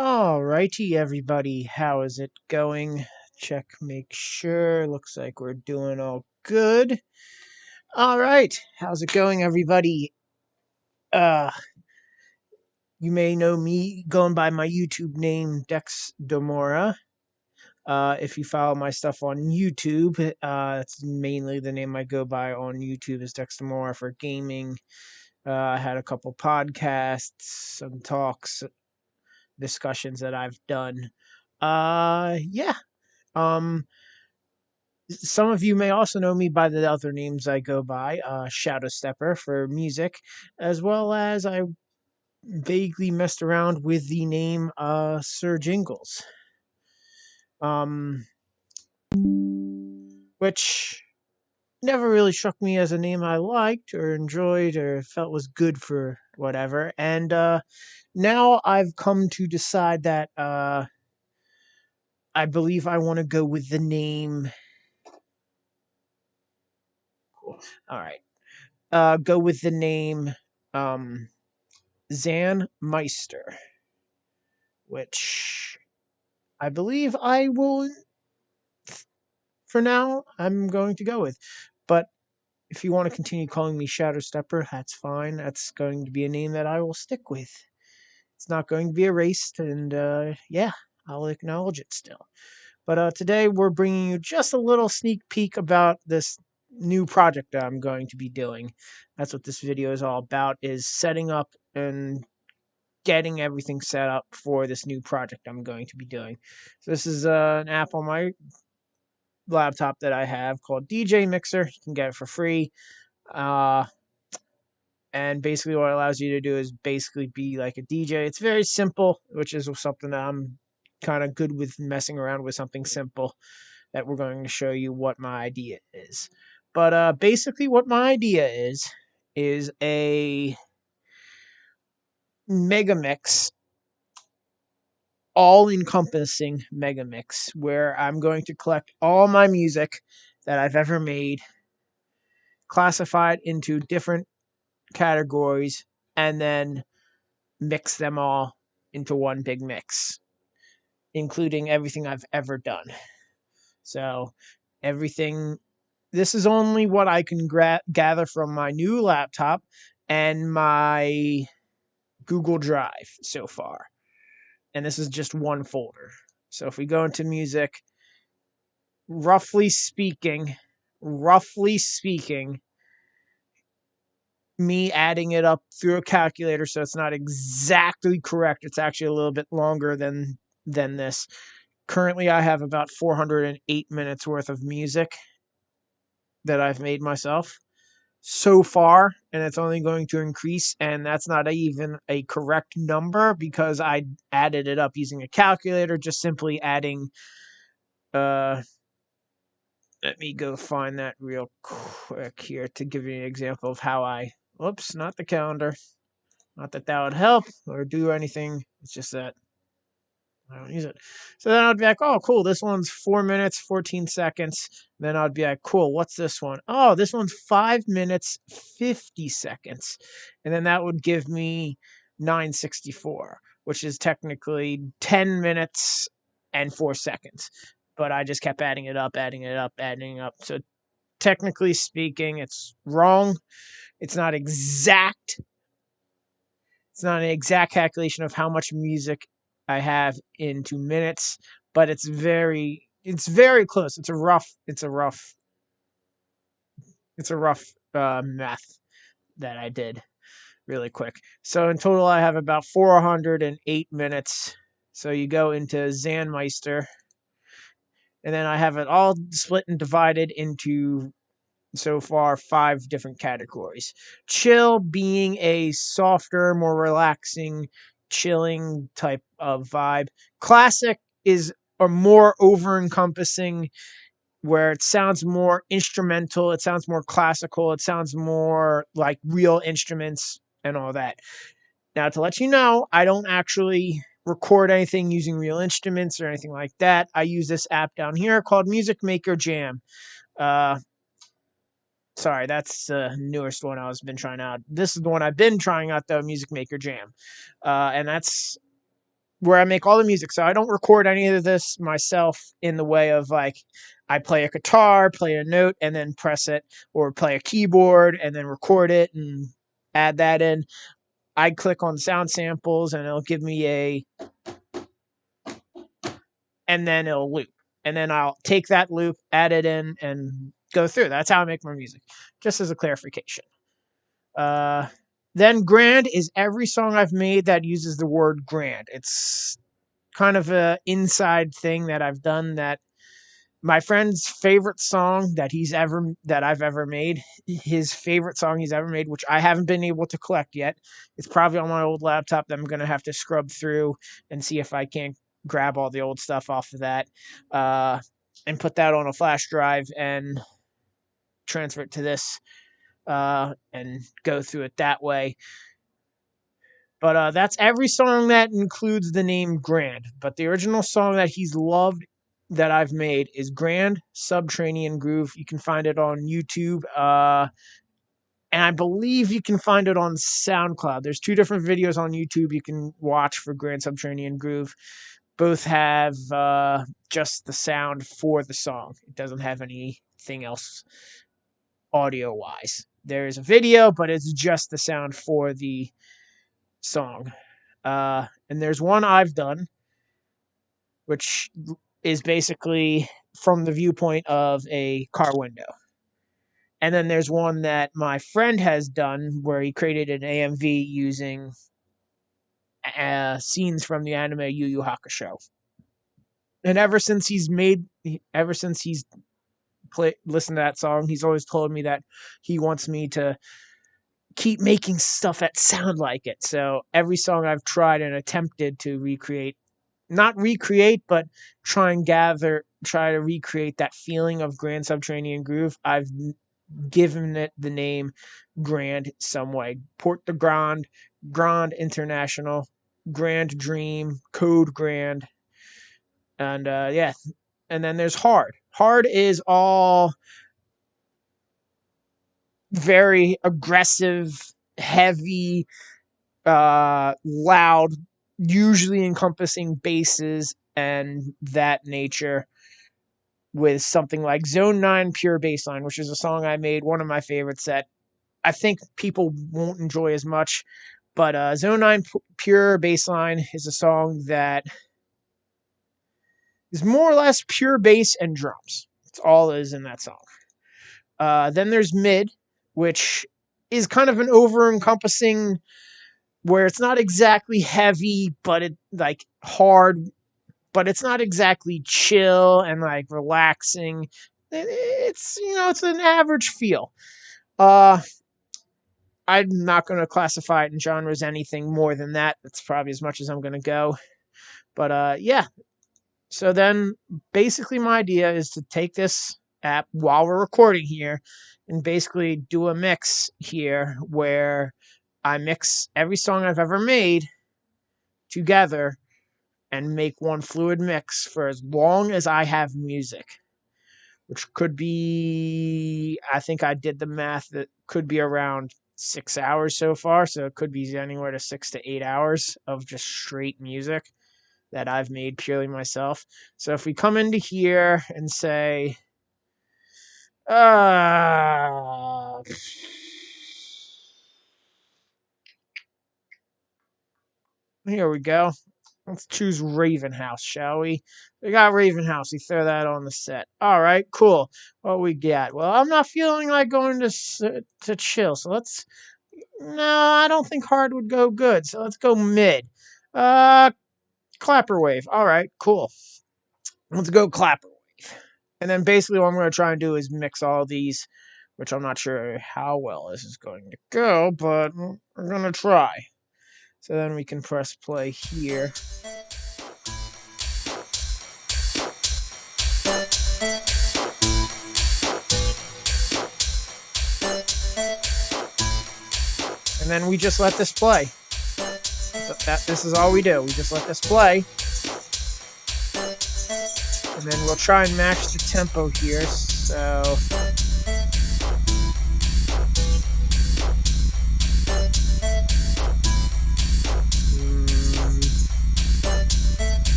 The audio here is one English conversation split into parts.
Alrighty, everybody. How is it going? Check, make sure. Looks like we're doing all good. All right. How's it going, everybody? Uh, you may know me going by my YouTube name, Dex Domora. If you follow my stuff on YouTube, that's mainly the name I go by on YouTube is Dex Domora for gaming. I had a couple podcasts, some talks, discussions that I've done. Yeah. Um, some of you may also know me by the other names I go by, Shadow Stepper for music, as well as I vaguely messed around with the name Sir Jingles, um, which never really struck me as a name I liked or enjoyed or felt was good for whatever. And now I've come to decide that I believe I want to go with the name. All right. Go with the name um, Zan Meister, which I believe I will, for now, I'm going to go with. But if you want to continue calling me Shadow Stepper, that's fine. That's going to be a name that I will stick with. It's not going to be erased, and yeah, I'll acknowledge it still. But today we're bringing you just a little sneak peek about this new project that I'm going to be doing. That's what this video is all about, is setting up and getting everything set up for this new project I'm going to be doing. So this is an app on my laptop that I have called DJ Mixer. You can get it for free. Uh, and basically what it allows you to do is basically be like a DJ. It's very simple, which is something that I'm kind of good with, messing around with something simple that we're going to show you what my idea is. But basically what my idea is a mega mix, all encompassing mega mix where I'm going to collect all my music that I've ever made, classified into different categories, and then mix them all into one big mix, including everything I've ever done. So, everything, this is only what I can gather from my new laptop and my Google Drive so far. And this is just one folder. So, if we go into music, roughly speaking, roughly speaking, me adding it up through a calculator, so it's not exactly correct. It's actually a little bit longer than this. Currently, I have about 408 minutes worth of music that I've made myself so far, and it's only going to increase. And that's not even a correct number because I added it up using a calculator, just simply adding. Let me go find that real quick here to give you an example of how I. Whoops, not the calendar. Not that that would help or do anything. It's just that I don't use it. So then I'd be like, oh, cool. This one's 4 minutes, 14 seconds. Then I'd be like, cool. What's this one? Oh, this one's 5 minutes, 50 seconds. And then that would give me 964, which is technically 10 minutes and 4 seconds. But I just kept adding it up, adding it up, adding it up. So technically speaking, it's wrong. It's not exact. It's not an exact calculation of how much music I have into minutes, but it's very close. It's a rough math that I did really quick. So in total, I have about 408 minutes. So you go into Zanmeister, and then I have it all split and divided into so far 5 different categories. Chill being a softer, more relaxing, chilling type of vibe. Classic is a more over encompassing, where it sounds more instrumental, it sounds more classical, it sounds more like real instruments and all that. Now, to let you know, I don't actually record anything using real instruments or anything like that. I use this app down here called Music Maker Jam. Uh, Sorry, that's the newest one I've been trying out. This is the one I've been trying out, though, Music Maker Jam. And that's where I make all the music. So I don't record any of this myself in the way of like I play a guitar, play a note, and then press it, or play a keyboard and then record it and add that in. I click on sound samples and it'll give me and then it'll loop. And then I'll take that loop, add it in, and go through. That's how I make my music, just as a clarification. Then grand is every song I've made that uses the word grand. It's kind of a inside thing that I've done that my friend's favorite song that I've ever made, his favorite song he's ever made, which I haven't been able to collect yet. It's probably on my old laptop that I'm gonna have to scrub through and see if I can't grab all the old stuff off of that, and put that on a flash drive and transfer it to this, and go through it that way. But that's every song that includes the name Grand. But the original song that he's loved that I've made is Grand Subterranean Groove. You can find it on YouTube. And I believe you can find it on SoundCloud. There's 2 different videos on YouTube you can watch for Grand Subterranean Groove. Both have just the sound for the song. It doesn't have anything else audio-wise. There's a video, but it's just the sound for the song. And there's one I've done, which is basically from the viewpoint of a car window. And then there's one that my friend has done where he created an AMV using scenes from the anime Yu Yu Hakusho. And ever since he's listened to that song, he's always told me that he wants me to keep making stuff that sound like it. So every song I've tried and attempted to not recreate, but try to recreate that feeling of Grand Subterranean Groove, I've given it the name Grand some way. Port de Grand, Grand International, Grand Dream, Code Grand, and yeah. And then there's Hard. Hard is all very aggressive, heavy, loud, usually encompassing basses and that nature, with something like Zone 9 Pure Bassline, which is a song I made, one of my favorites that I think people won't enjoy as much. But Zone 9 Pure Bassline is a song that is more or less pure bass and drums. That's all it is in that song. Then there's Mid, which is kind of an over-encompassing, where it's not exactly heavy, but it like hard, but it's not exactly chill and like relaxing. It's an average feel. I'm not going to classify it in genres anything more than that. That's probably as much as I'm going to go. But yeah. So then basically my idea is to take this app while we're recording here and basically do a mix here where I mix every song I've ever made together and make one fluid mix for as long as I have music, which could be, I think I did the math, that could be around 6 hours so far. So it could be anywhere to 6 to 8 hours of just straight music that I've made purely myself. So if we come into here and say, here we go. Let's choose Raven House, shall we? We got Raven House. We throw that on the set. All right, cool. What we got? Well, I'm not feeling like going to chill, so let's. No, I don't think hard would go good. So let's go mid. Clapper wave. All right, cool. Let's go clapper wave. And then basically what I'm going to try and do is mix all these, which I'm not sure how well this is going to go, but we're going to try. So then we can press play here. And then we just let this play. This is all we do. We just let this play. And then we'll try and match the tempo here. So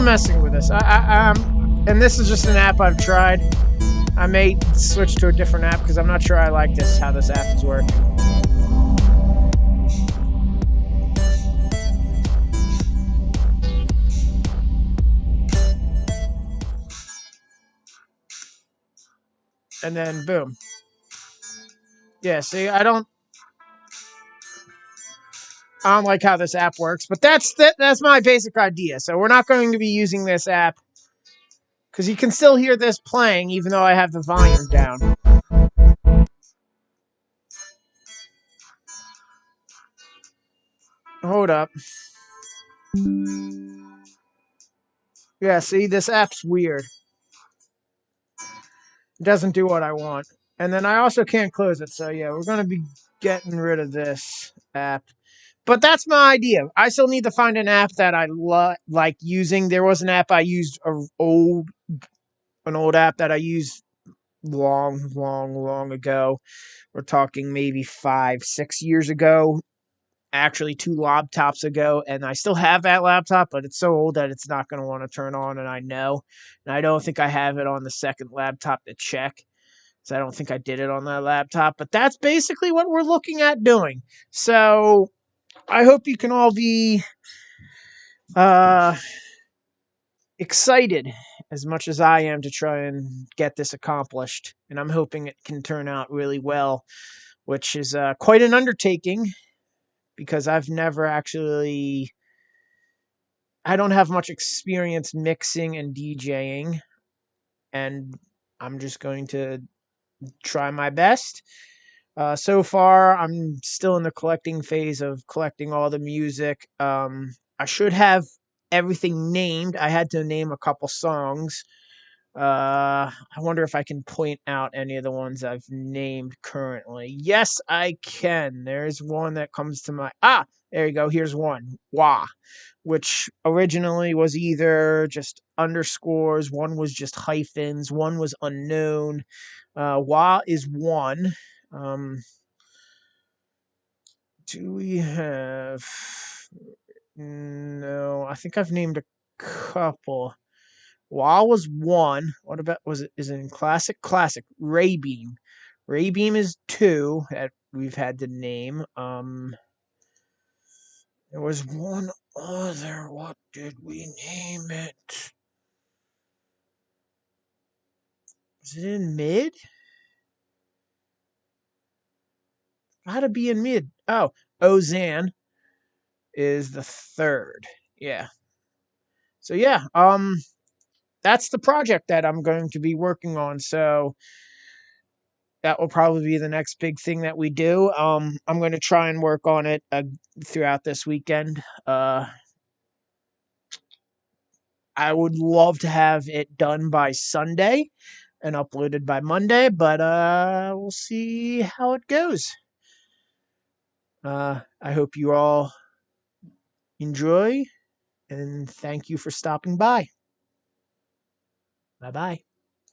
still messing with this. And this is just an app I've tried. I may switch to a different app because I'm not sure I like this, how this app is working. And then boom. Yeah, see, I don't like how this app works, but that's my basic idea. So we're not going to be using this app because you can still hear this playing even though I have the volume down. Hold up. Yeah, see, this app's weird. It doesn't do what I want. And then I also can't close it. So yeah, we're going to be getting rid of this app. But that's my idea. I still need to find an app that I like using. There was an app I used an old app that I used long ago. We're talking maybe 5, 6 years ago. Actually, 2 laptops ago, and I still have that laptop, but it's so old that it's not going to want to turn on, and I know. And I don't think I have it on the second laptop to check. So I don't think I did it on that laptop, but that's basically what we're looking at doing. So I hope you can all be uh, excited as much as I am to try and get this accomplished. And I'm hoping it can turn out really well, which is quite an undertaking because I've never actually, I don't have much experience mixing and DJing. And I'm just going to try my best. So far, I'm still in the collecting phase of collecting all the music. I should have everything named. I had to name a couple songs. I wonder if I can point out any of the ones I've named currently. Yes, I can. There's one that comes to my there you go. Here's one. Wah, which originally was either just underscores, one was just hyphens, one was unknown. Wah is one. Um, do we have? No, I think I've named a couple. Wah was one. What about was it? Is it in classic? Classic. Raybeam. Raybeam is two that we've had to name. There was one other. What did we name it? Is it in mid? Gotta be in mid. Oh, Ozan is the third. Yeah. So yeah, that's the project that I'm going to be working on. So that will probably be the next big thing that we do. I'm going to try and work on it throughout this weekend. I would love to have it done by Sunday and uploaded by Monday, but we'll see how it goes. I hope you all enjoy and thank you for stopping by. Bye bye.